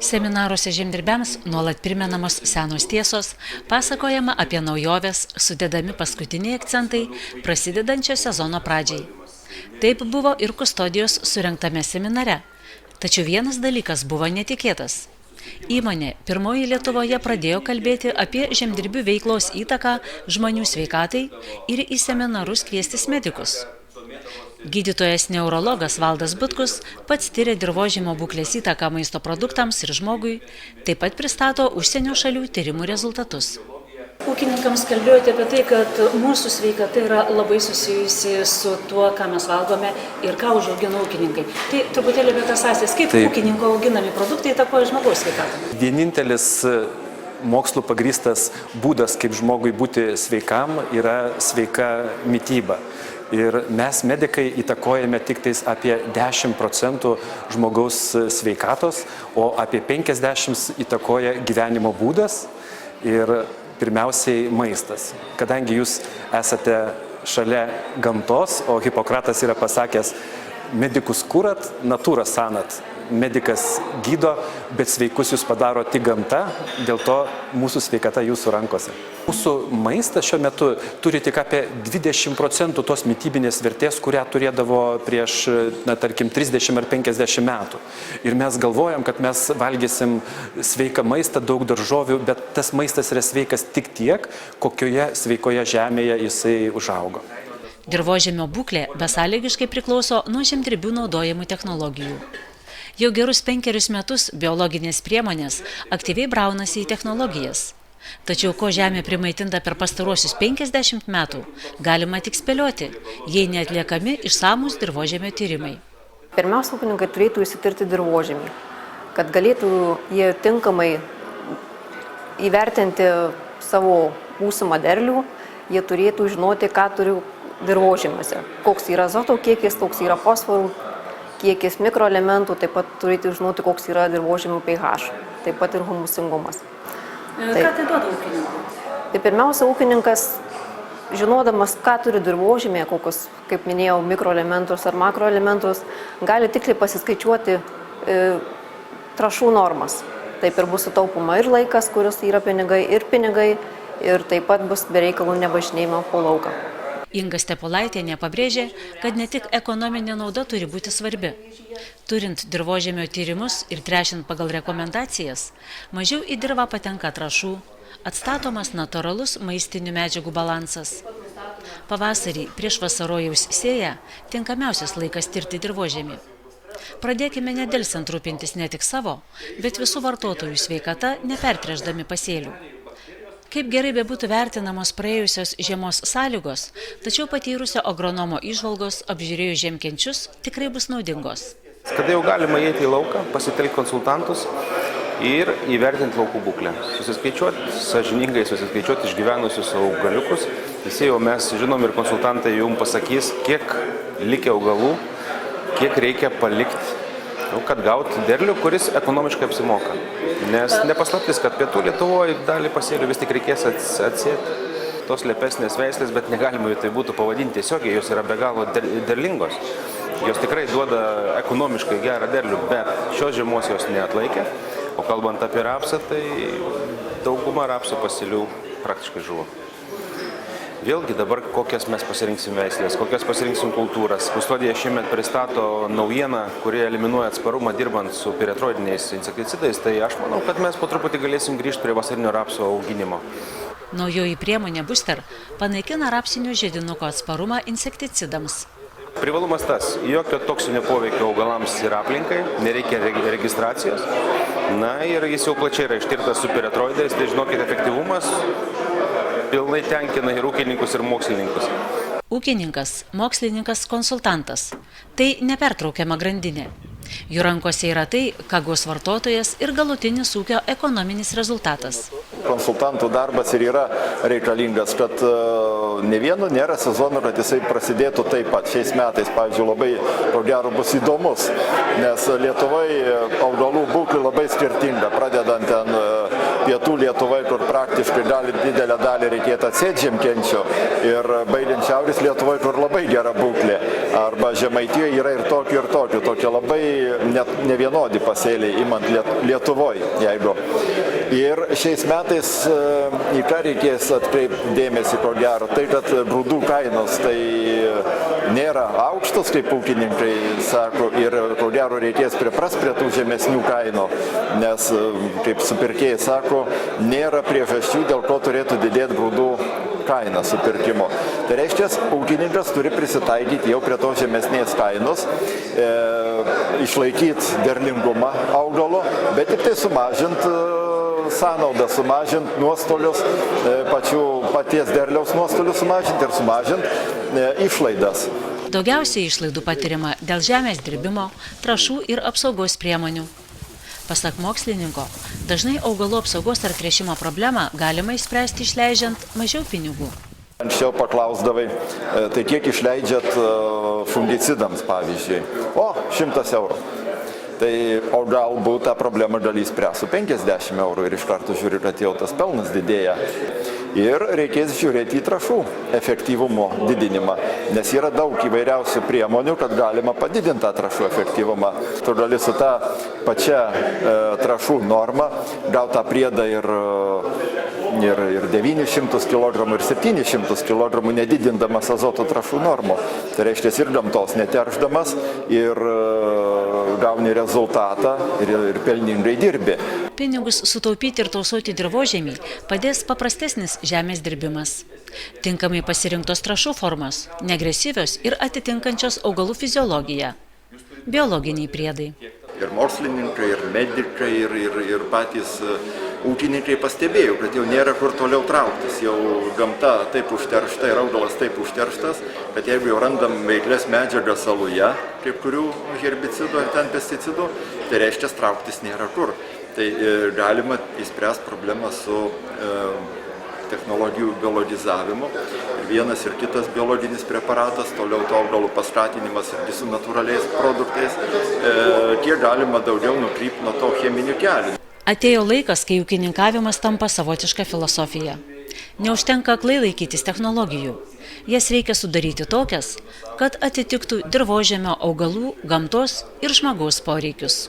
Seminaruose žemdirbiams nuolat primenamos senos tiesos, pasakojama apie naujoves, sudedami paskutiniai akcentai prasidedančio sezono pradžiai. Taip buvo ir Kustodijos surengtame seminare. Tačiau vienas dalykas buvo netikėtas. Įmonė pirmoji Lietuvoje pradėjo kalbėti apie žemdirbių veiklos įtaką žmonių sveikatai ir į seminarus kviestis medikus. Gydytojas neurologas Valdas Butkus pats tiria dirvožemio būklės įtaką maisto produktams ir žmogui, taip pat pristato užsienio šalių tyrimų rezultatus. Ūkininkams kalbėjote apie tai, kad mūsų sveikata yra labai susijusi su tuo, ką mes valgome ir ką užaugina ūkininkai. Tai truputėlį apie tas sąsajas, kaip ūkininko auginami produktai įtakoja žmogaus sveikatą? Vienintelis mokslu pagrįstas būdas, kaip žmogui būti sveikam, yra sveika mityba. Ir mes, medikai, įtakojame tik tais apie 10% žmogaus sveikatos, o apie 50% įtakoja gyvenimo būdas ir pirmiausiai maistas. Kadangi jūs esate šalia gamtos, o Hipokratas yra pasakęs, medikus kurat, natūra sanat. Medikas gydo, bet sveikus jūs padaro tik gamta, dėl to mūsų sveikata jūsų rankose. Mūsų maistas šiuo metu turi tik apie 20% tos mitybinės vertės, kurią turėdavo prieš, tarkim, 30 ar 50 metų. Ir mes galvojam, kad mes valgysim sveiką maistą, daug daržovių, bet tas maistas yra sveikas tik tiek, kokioje sveikoje žemėje jisai užaugo. Dirvožemio būklė besąlygiškai priklauso nuo žemdirbių naudojamų technologijų. Jau gerus 5 metus biologinės priemonės aktyviai braunasi į technologijas. Tačiau ko žemė primaitinta per pastaruosius 50 metų, galima tik spėlioti, jei neatliekami išsamūs dirvožemio tyrimai. Pirmiausia, ūkininkai turėtų įsitirti dirvožemį, kad galėtų jie tinkamai įvertinti savo būsimą derlių, jie turėtų žinoti, ką turi dirvožemiuose, koks yra azoto kiekis, koks yra fosforų kiekis, mikroelementų, taip pat turėtų žinoti, koks yra dirvožemių pH, taip pat ir humusingumas. Ką tai duoda ūkininkui? Tai pirmiausia, ūkininkas, žinodamas, ką turi dirvožemėje, kokius, kaip minėjau, mikroelementus ar makroelementus, gali tikliai pasiskaičiuoti trąšų normas. Taip ir bus sutaupoma ir laikas, kuris yra pinigai, ir taip pat bus bereikalų nevažinėjimo po lauką. Inga Stepolaitienė pabrėžė, kad ne tik ekonominė nauda turi būti svarbi. Turint dirvožemio tyrimus ir tręšiant pagal rekomendacijas, mažiau į dirvą patenka trąšų, atstatomas natūralus maistinių medžiagų balansas. Pavasarį prieš vasarojaus sėją tinkamiausias laikas tirti dirvožemį. Pradėkime nedelsiant rūpintis ne tik savo, bet visų vartotojų sveikata, nepertręšdami pasėlių. Kaip gerai bebūtų vertinamos praėjusios žiemos sąlygos, tačiau patyrusio agronomo įžvalgos apžiūrėjus žemkenčius tikrai bus naudingos. Kada jau galima įeiti į lauką, pasitelkti konsultantus ir įvertinti laukų būklę. Susiskaičiuoti, sąžiningai susiskaičiuoti išgyvenusius augaliukus. Visi jau mes žinom ir konsultantai jums pasakys, kiek likę augalų, kiek reikia palikti, kad gauti derlių, kuris ekonomiškai apsimoka. Nes nepaslaptis, kad pietų Lietuvoje dalį pasėlių vis tik reikės atsėti tos lepesnės veislės, bet negalima tai būtų pavadinti tiesiogiai, jos yra be galo derlingos. Jos tikrai duoda ekonomiškai gerą derlių, bet šios žiemos jos neatlaikė. O kalbant apie rapsą, tai dauguma rapsų pasėlių praktiškai žuvo. Vėlgi dabar kokias mes pasirinksim veislės, kokias pasirinksim kultūras. Kustodija šiemet pristato naujieną, kuri eliminuoja atsparumą dirbant su piretroidiniais insekticidais, tai aš manau, kad mes po truputį galėsim grįžti prie vasarinio rapso auginimo. Naujoji priemonė Booster panaikina rapsinio žiedinuko atsparumą insekticidams. Privalumas tas, jokio toksinio poveikio augalams ir aplinkai, nereikia registracijos. Na ir jis jau plačiai yra ištirtas su piretroidais, tai žinokit, efektyvumas pilnai tenkina ir ūkininkus, ir mokslininkus. Ūkininkas, mokslininkas, konsultantas. Tai nepertraukiama grandinė. Jų rankose yra tai, ką gaus vartotojas ir galutinis ūkio ekonominis rezultatas. Konsultantų darbas ir yra reikalingas, kad ne vieno nėra sezono, kad jisai prasidėtų taip pat. Šiais metais, pavyzdžiui, labai, ko gero, bus įdomus, nes Lietuvoje augalų būklė labai skirtinga, pradedant ten pietų Lietuvai, kur praktiškai gali didelę dalį reikėtų atsėti žemkenčio, ir baigiant šiaurės Lietuvoje, kur labai gera būklė. arba Žemaitijoje yra ir tokių, tokie labai net nevienodi pasėliai imant Lietuvoje, jeigu. Ir šiais metais į ką reikės atkreipti dėmesį, ko gero, tai kad grūdų kainos tai nėra aukštos, kaip ūkininkai sako, ir ko gero reikės priprast prie tų žemesnių kainų, nes, kaip supirkėjai sako, nėra priežasčių, dėl ko turėtų didėti grūdų kaina supirkimo. Tai reiškia, ūkininkas turi prisitaikyti jau prie to žemesnės kainos, išlaikyti derlingumą augalo, bet tik tai sumažinti sąnaudą, sumažinti nuostolius, paties derliaus nuostolius sumažinti ir sumažinti išlaidas. Daugiausiai išlaidų patiriama dėl žemės dirbimo, trąšų ir apsaugos priemonių. Pasak mokslininko, dažnai augalų apsaugos ar tręšimo problemą galima išspręsti išleidžiant mažiau pinigų. Anksčiau paklausdavai, tai kiek išleidžiat fungicidams, pavyzdžiui? O, 100 eurų. Tai, o galbūt tą problemą gali spręsti su 50 eurų ir iš karto žiūri, kad jau tas pelnas didėja. Ir reikės žiūrėti į trąšų efektyvumo didinimą, nes yra daug įvairiausių priemonių, kad galima padidinti tą trąšų efektyvumą. Tu gali su tą pačią trąšų normą gauti tą priedą ir 900 kg ir 700 kg nedidindamas azoto trąšų normų. Tai reiškia ir gamtos neteršdamas, ir gauni rezultatą ir pelningai dirbi. Pinigus sutaupyti ir tausoti dirvožemį padės paprastesnis žemės dirbimas. Tinkamai pasirinktos trąšų formos, neagresyvios ir atitinkančios augalų fiziologiją. Biologiniai priedai. Ir mokslininkai, ir medikai, ir patys ūkininkai pastebėjo, kad jau nėra kur toliau trauktis. Jau gamta taip užteršta ir augalas taip užterštas, kad jeigu jau randam veiklias medžiagas saluje, kaip kurių herbicidų ar ten pesticidų, tai reiškia trauktis nėra kur. Tai galima įspręsti problemą su technologijų biologizavimu. Vienas ir kitas biologinis preparatas, toliau to augalų paskatinimas ir visų natūraliais produktais, kiek galima daugiau nukrypti nuo to cheminių kelių. Atėjo laikas, kai ūkininkavimas tampa savotiška filosofija. Neužtenka aklai laikytis technologijų. Jas reikia sudaryti tokias, kad atitiktų dirvožemio augalų, gamtos ir žmogaus poreikius.